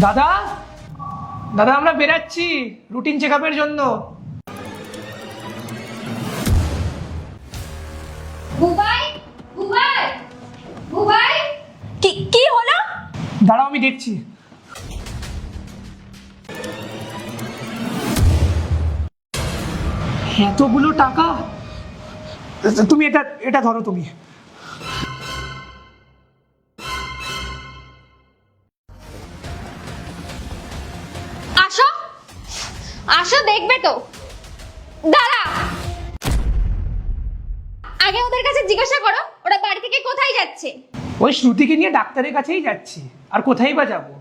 দাদা, দাদা আমরা বেরাচ্ছি রুটিন চেকআপের জন্য। বুবাই, বুবাই, বুবাই, কি কি হলো? দাঁড়াও আমি দেখছি। এতগুলো টাকা, তুমি এটা এটা ধরো তুমি। আসো, আসো দেখবে তো। দাঁড়া, আগে ওদের কাছে জিজ্ঞাসা করো ওরা বাড়ি থেকে কোথায় যাচ্ছে। ওই শ্রুতিকে নিয়ে ডাক্তারের কাছেই যাচ্ছি, আর কোথায় বা যাবো?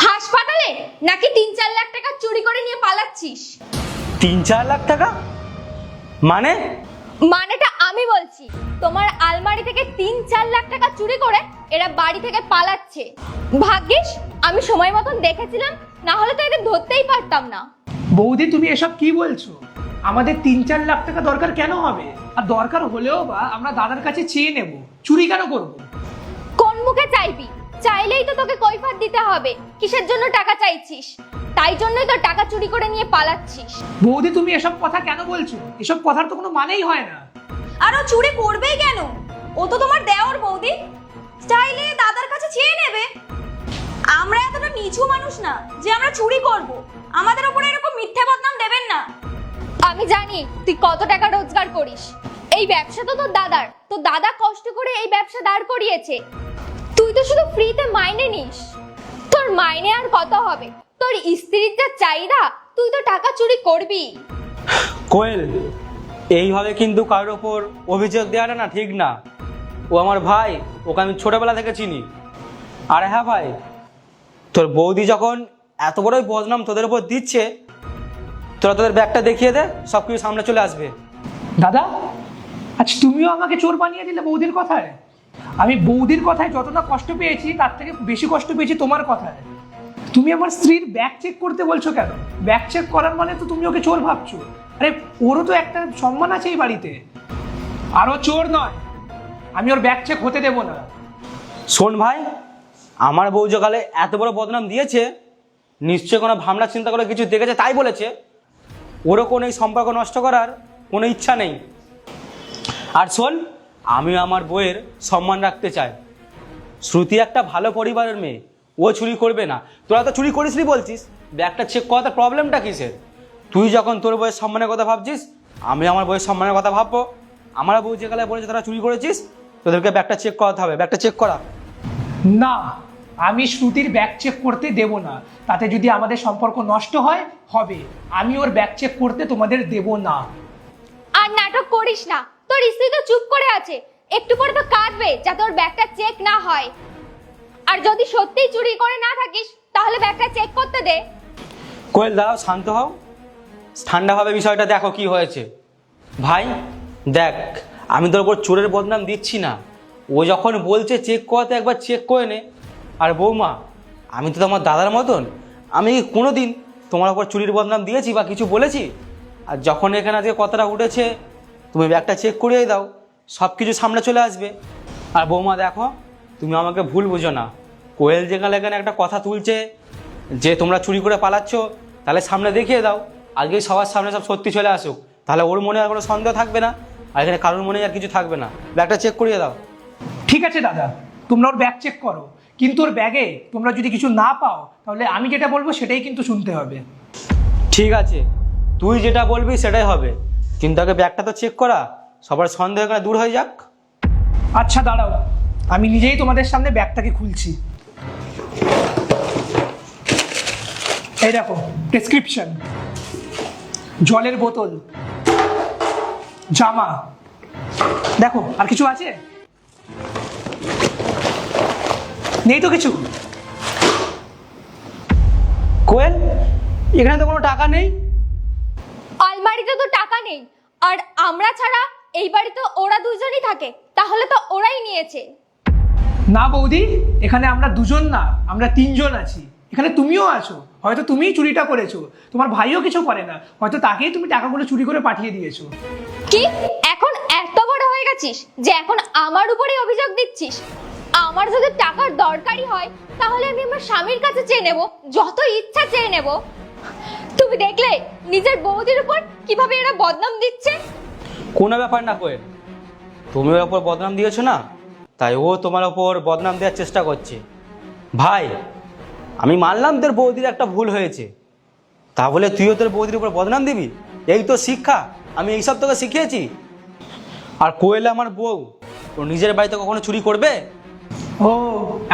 হাসপাতালে নাকি 3-4 লাখ টাকা চুরি করে নিয়ে পালাচ্ছিস? 3-4 লাখ টাকা মানে? মানেটা আমি বলছি, তোমার আলমারি থেকে 3-4 লাখ টাকা চুরি করে এরা বাড়ি থেকে পালাচ্ছে। ভাগ্যিস আমি সময় মতন দেখেছিলাম, না হলে তো এদের ধরতেই পারতাম না। বৌদি তুমি এসব কি বলছো? আমাদের 3-4 লাখ টাকা দরকার কেন হবে? আর দরকার হলেও বা আমরা দাদার কাছে চেয়ে নেব, চুরি কেন করবো? কোন মুখে চাইবি? চাইলেই তো তোকে কৈফিয়ত দিতে হবে কিসের জন্য টাকা চাইছিস। তাই জন্যই তো টাকা চুরি করে নিয়ে পালাচ্ছিস। বৌদি তুমি এসব কথা কেন বলছো? এসব কথার তো কোনো মানেই হয় না। আর ও চুরি করবেই কেন? ও তো তোমার দেওর বৌদি, চাইলে দাদার কাছে চেয়ে নেবে। আমরা এতটা নিচু মানুষ না যে আমরা চুরি করব। আমাদের উপরে এরকম মিথ্যা বদনাম দেবেন না। আমি জানি তুই কত টাকা রোজগার করিস। এই ব্যবসা তো তোর দাদার, তোর দাদা কষ্ট করে এই ব্যবসা দাঁড় করিয়েছে। তুই তো শুধু ফ্রিতে মাইনে নিস। তোর মাইনে আর কত হবে? তোর স্ত্রীর যা চাহিদা, তুই তো টাকা চুরি করবি। কোয়েল, এইভাবে কিন্তু কারোর ওপর অভিযোগ দেওয়াটা না ঠিক না। ও আমার ভাই, ওকে আমি ছোটবেলা থেকে চিনি। আর হ্যাঁ ভাই, তোর বৌদি যখন এত বড়ই বদনাম তোদের উপর দিচ্ছে, তোরা তোদের ব্যাগটা দেখিয়ে দে, সব কিছু সামনে চলে আসবে। দাদা, আচ্ছা তুমিও আমাকে চোর বানিয়ে দিলে বৌদির কথায়। আমি বৌদির কথায় যতটা কষ্ট পেয়েছি তার থেকে বেশি কষ্ট পেয়েছি তোমার কথায়। তুমি আমার স্ত্রীর ব্যাগ চেক করতে বলছো কেন? ব্যাগ চেক করার মানে তো তুমি ওকে চোর ভাবছো। আরে ওরও তো একটা সম্মান আছে এই বাড়িতে। আর ও চোর নয়, আমি ওর ব্যাগ চেক হতে দেবো না। শোন ভাই, আমার বউ জগালে এত বড় বদনাম দিয়েছে, নিশ্চয় কোনো ভাবনা চিন্তা করে কিছু দেখেছে তাই বলেছে। ওরও কোনো এই সম্পর্ক নষ্ট করার কোনো ইচ্ছা নেই। আর শোন, আমি আমার বউয়ের সম্মান রাখতে চাই। শ্রুতি একটা ভালো পরিবারের মেয়ে, ও চুরি করবে না। তোরা তো চুরি করিসনি বলছিস, ব্যাগটা চেক করাতে প্রবলেমটা কিসের? তুই যখন তোর বউয়ের সম্মানের কথা ভাবছিস, আমি আমার বউয়ের সম্মানের কথা ভাববো। আমার বউ যেগুলো বলেছে তারা চুরি করেছিস, তোদেরকে ব্যাগটা চেক করাতে হবে। ব্যাগটা চেক করা। না, আমি শ্রুতির ব্যাগ চেক করতে দেব না। তাতে যদি আমাদের সম্পর্ক নষ্ট হয় হবে। আমি ওর ব্যাগ চেক করতে তোমাদের দেব না। আর নাটক করিস না, তোর স্ত্রী তো চুপ করে আছে, একটু পরে তো কাঁদবে যাতে ওর ব্যাগটা চেক না হয়। আর যদি সত্যিই চুরি করে না থাকিস তাহলে ব্যাগটা চেক করতে দে। কোয়েল দাও, শান্ত হও, ঠান্ডাভাবে বিষয়টা দেখো কি হয়েছে। ভাই দেখ, আমি তোর উপর চোরের বদনাম দিচ্ছি না। ও যখন বলছে চেক করাতে, একবার চেক করে নে। আর বৌমা, আমি তো তোমার দাদার মতন, আমি কোনো দিন তোমার উপর চুরির বদনাম দিয়েছি বা কিছু বলেছি? আর যখন এখানে আজকে কথাটা উঠেছে, তুমি ব্যাগটা চেক করিয়ে দাও, সব কিছু সামনে চলে আসবে। আর বৌমা দেখো, তুমি আমাকে ভুল বুঝো না। কোয়েল যেখানে এখানে একটা কথা তুলছে যে তোমরা চুরি করে পালাচ্ছ, তাহলে সামনে দেখিয়ে দাও। আজকে সবার সামনে সব সত্যি চলে আসুক, তাহলে ওর মনে আর কোনো সন্দেহ থাকবে না, আর এখানে কারোর মনে আর কিছু থাকবে না। ব্যাগটা চেক করিয়ে দাও। ঠিক আছে দাদা, তোমরা ওর ব্যাগ চেক করো, কিন্তু ওর ব্যাগে তোমরা যদি কিছু না পাও তাহলে আমি যেটা বলবো সেটাই কিন্তু শুনতে হবে। ঠিক আছে, তুই যেটা বলবি সেটাই হবে, কিন্তু আগে ব্যাগটা তো চেক করা, সবার সন্দেহ এখানে দূর হয়ে যাক। আচ্ছা দাঁড়াও, আমি নিজেই তোমাদের সামনে ব্যাগটাকে খুলছি। এই দেখো, প্রেসক্রিপশন, জলের বোতল, জামা, দেখো আর কিছু আছে? নেই তো কিছু? কোয়েল, এখানে তো কোনো টাকা নেই। আলমারিতে তো টাকা নেই, আর আমরা ছাড়া এই বাড়িতে ওরা দুজনই থাকে, তাহলে তো ওরাই নিয়েছে। না বৌদি, এখানে আমরা দুজন না, আমরা তিনজন আছি। এখানে তুমিও আছো, হয়তো তুমিই চুরিটা করেছো। তোমার ভাইও কিছু করে না, হয়তো তাকেই তুমি টাকাগুলো চুরি করে পাঠিয়ে দিয়েছো। কি এখন এত বড় হয়ে গেছিস যে এখন আমার উপরেই অভিযোগ দিচ্ছিস? আমার যদি টাকার দরকারই হয় তাহলে আমি আমার স্বামীর কাছে চেয়ে নেব, যত ইচ্ছা চেয়ে নেব। তুমি দেখলে নিজের বৌদির উপর কিভাবে এরা বদনাম দিচ্ছে। কোনো ব্যাপার না কোয়েল, তুমি ওর ওপর বদনাম দিয়েছো না, তাই ও তোমার ওপর বদনাম দেওয়ার চেষ্টা করছে। ভাই, আমি মানলাম তোর বৌদির একটা ভুল হয়েছে, তা বলে তুইও তোর বৌদির উপর বদনাম দিবি? এই তো শিক্ষা, আমি এইসব তোকে শিখিয়েছি। আর কোয়েল আমার বউ, ও নিজের বাড়িতে কখনো চুরি করবে? ও,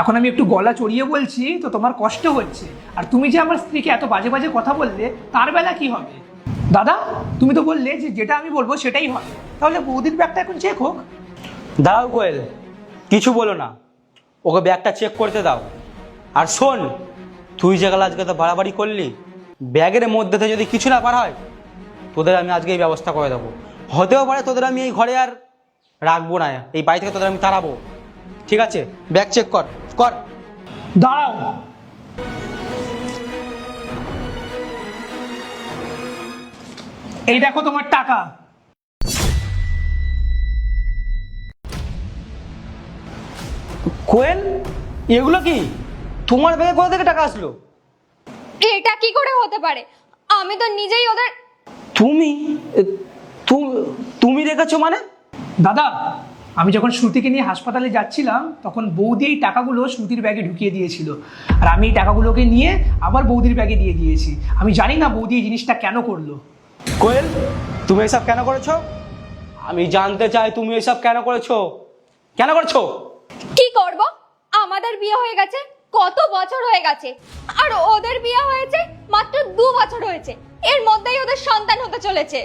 এখন আমি একটু গলা চড়িয়ে বলছি তো তোমার কষ্ট হচ্ছে। আর তুমি যে আমার স্ত্রীকে এত বাজে বাজে কথা বললে, তার বেলা কি হবে? দাদা, তুমি তো বললে যে যেটা আমি বলবো সেটাই হবে, তাহলে বৌদির ব্যাগটা এখন চেক হোক। দাও কোয়েল, কিছু বলো না, ওকে ব্যাগটা চেক করতে দাও। আর শোন, তুই যেগুলো আজকে তো বাড়াবাড়ি করলি, ব্যাগের মধ্যে থেকে যদি কিছু না পার হয়, তোদের আমি আজকে এই ব্যবস্থা করে দেবো। হতেও পারে তোদের আমি এই ঘরে আর রাখবো না, এই বাড়ি থেকে তোদের আমি তাড়াবো। ঠিক আছে, ব্যাগ চেক কর কর। দাঁড়াও, এই দেখো তোমার টাকা। কোয়েল, এগুলো কি? তোমার ব্যাগে কোথা থেকে টাকা আসলো? এটা কি করে হতে পারে? আমি তো নিজেই ওদের। তুমি তুমি রেখেছো মানে? দাদা, আমি যখন শ্রুতিকে নিয়ে হাসপাতালে যাচ্ছিলাম তখন বৌদি এই টাকাগুলো শ্রুতির ব্যাগে ঢুকিয়ে দিয়েছিল, আর আমি এই টাকাগুলোকে নিয়ে আবার বৌদির ব্যাগে দিয়ে দিয়েছি। আমি জানি না বৌদি এই জিনিসটা কেন করলো। কোয়েল, তুমি এসব কেন করেছো? আমি জানতে চাই তুমি এসব কেন করেছো, কেন করছো? কি করব? আমাদের বিয়ে হয়ে গেছে কত বছর হয়ে গেছে, আর ওদের বিয়ে হয়েছে মাত্র 2 বছর হয়েছে। এর মধ্যেই ওদের সন্তান হতে চলেছে।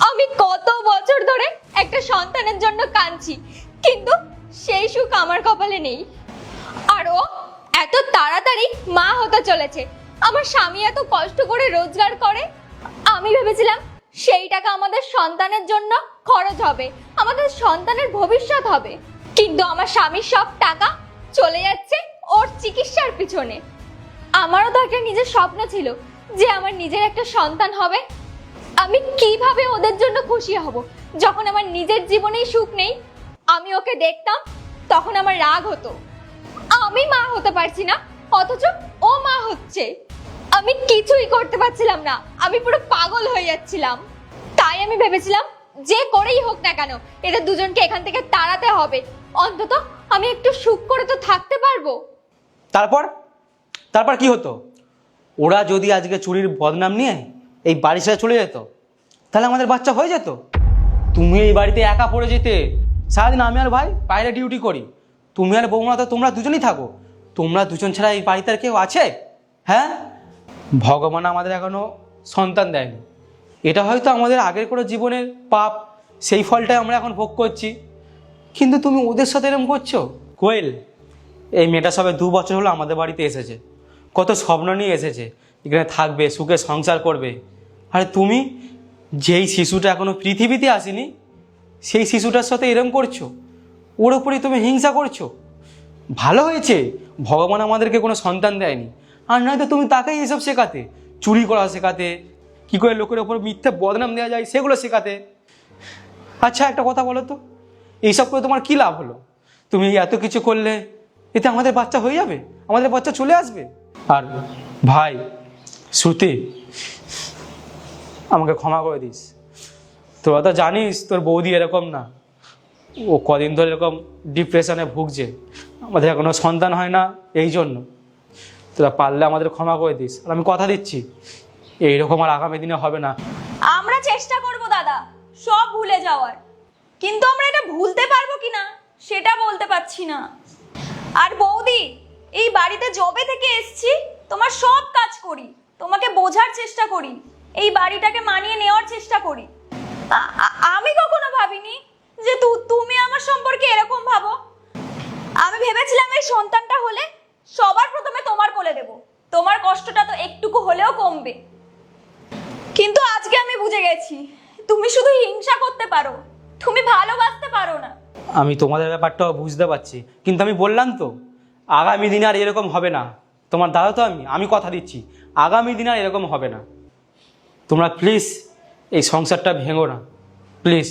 আমি কত বছর ধরে একটা সন্তানের জন্য কাঁদছি, কিন্তু সেই সুখ আমার কপালে নেই। আর ও এত তাড়াতাড়ি মা হতে চলেছে। আমার স্বামী এত কষ্ট করে রোজগার করে, আমি ভেবেছিলাম সেই টাকা আমাদের সন্তানের জন্য খরচ হবে, আমাদের সন্তানের ভবিষ্যৎ হবে। কিন্তু আমার স্বামীর সব টাকা চলে যাচ্ছে ওর চিকিৎসার পিছনে। আমারও তো একটা নিজের স্বপ্ন ছিল যে আমার নিজের একটা সন্তান হবে। আমি কিভাবে ওদের জন্য খুশি হব যখন আমার নিজের জীবনেই সুখ নেই? আমি ওকে দেখতাম, তখন আমার রাগ হতো। আমি মা হতে পারছি না, অথচ ও মা হচ্ছে। আমি কিছুই করতে পারছিলাম না, আমি পুরো পাগল হয়ে যাচ্ছিলাম। তাই আমি ভেবেছিলাম যে করেই হোক না কেন এদের দুজনকে এখান থেকে তাড়াতে হবে, অন্তত আমি একটু সুখ করে তো থাকতে পারবো। তারপর তারপর কি হতো? ওরা যদি আজকে চুরির বদনাম নিয়ে এই বাড়ি ছেড়ে চলে যেত, তাহলে আমাদের বাচ্চা হয়ে যেত। তুমি এই বাড়িতে একা পড়ে যেতে। সারাদিন আমি আর ভাই বাইরে ডিউটি করি, তুমি আর বৌমা তো তোমরা দুজনই থাকো। তোমরা দুজন ছাড়া এই বাড়িতে আর কেউ আছে? হ্যাঁ, ভগবান আমাদের এখনো সন্তান দেয়নি, এটা হয়তো আমাদের আগের কোনো জীবনের পাপ, সেই ফলটাই আমরা এখন ভোগ করছি। কিন্তু তুমি ওদের সাথে এরকম করছো। কোয়েল, এই মেয়েটা সবে 2 বছর হলো আমাদের বাড়িতে এসেছে, কত স্বপ্ন নিয়ে এসেছে, এখানে থাকবে, সুখে সংসার করবে। আরে তুমি, যেই শিশুটা এখনো পৃথিবীতে আসেনি, সেই শিশুটার সাথে এরকম করছো, ওর ওপরেই তুমি হিংসা করছো। ভালো হয়েছে ভগবান আমাদেরকে কোনো সন্তান দেয়নি, আর নয়তো তুমি তাকেই এসব শেখাতে, চুরি করা শেখাতে, কী করে লোকের ওপর মিথ্যে বদনাম দেওয়া যায় সেগুলো শেখাতে। আচ্ছা, একটা কথা বলো তো, এইসব করে তোমার কী লাভ হলো? তুমি এত কিছু করলে, এতে আমাদের বাচ্চা হয়ে যাবে, আমাদের বাচ্চা চলে আসবে। আর ভাই, শ্রুতি, আমাকে ক্ষমা করে দিস। তোরা তো জানিস তোর বৌদি এরকম না, ও কদিন ধরে এরকম ডিপ্রেশনে ভুগছে, আমাদের এখনো সন্তান হয় না, এই জন্য। তোরা পারলে আমাদের ক্ষমা করে দিস, আর আমি কথা দিচ্ছি এইরকম আর আগামী দিনে হবে না। আমরা চেষ্টা করব দাদা সব ভুলে যাওয়ার, কিন্তু আমরা এটা ভুলতে পারবো কিনা সেটা বলতে পারছি না। আর বৌদি, এই বাড়িতে যবে থেকে এসছি তোমার সব কাজ করি, তোমাকে বোঝার চেষ্টা করি, এই বাড়িটাকে মানিয়ে নেওয়ার চেষ্টা করি। আমি কখনো ভাবিনি যে তুমি আমার সম্পর্কে এরকম ভাবো। আমি ভেবেছিলাম এই সন্তানটা হলে সবার প্রথমে তোমার কোলে দেব, তোমার কষ্টটা তো একটুকু হলেও কমবে। কিন্তু আজকে আমি বুঝে গেছি তুমি শুধু হিংসা করতে পারো, তুমি ভালোবাসতে পারো না। আমি তোমাদের ব্যাপারটাও বুঝতে পারছি, কিন্তু আমি বললাম তো আগামী দিনে আর এরকম হবে না। তোমার দাদা তো আমি কথা দিচ্ছি আগামী দিনে আর এরকম হবে না। তোমরা প্লিজ এই সংসারটা ভেঙো না, প্লিজ।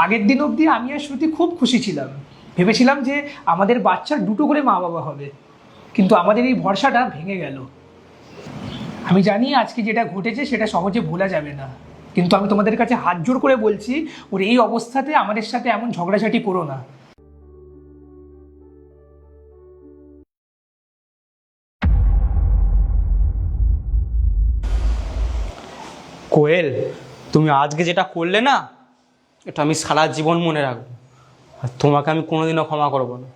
আগের দিন অবধি আমি আর শ্রুতি খুব খুশি ছিলাম, ভেবেছিলাম যে আমাদের বাচ্চার দুটো করে মা বাবা হবে, কিন্তু আমাদের এই ভরসাটা ভেঙে গেল। আমি জানি আজকে যেটা ঘটেছে সেটা সহজে ভোলা যাবে না, কিন্তু আমি তোমাদের কাছে হাত জোড় করে বলছি, ওর এই অবস্থাতে আমাদের সাথে এমন ঝগড়াঝাটি করো না। কোয়েল, তুমি আজকে যেটা করলে না, এটা আমি সারা জীবন মনে রাখবো, আর তোমাকে আমি কোনোদিনও ক্ষমা করবো না।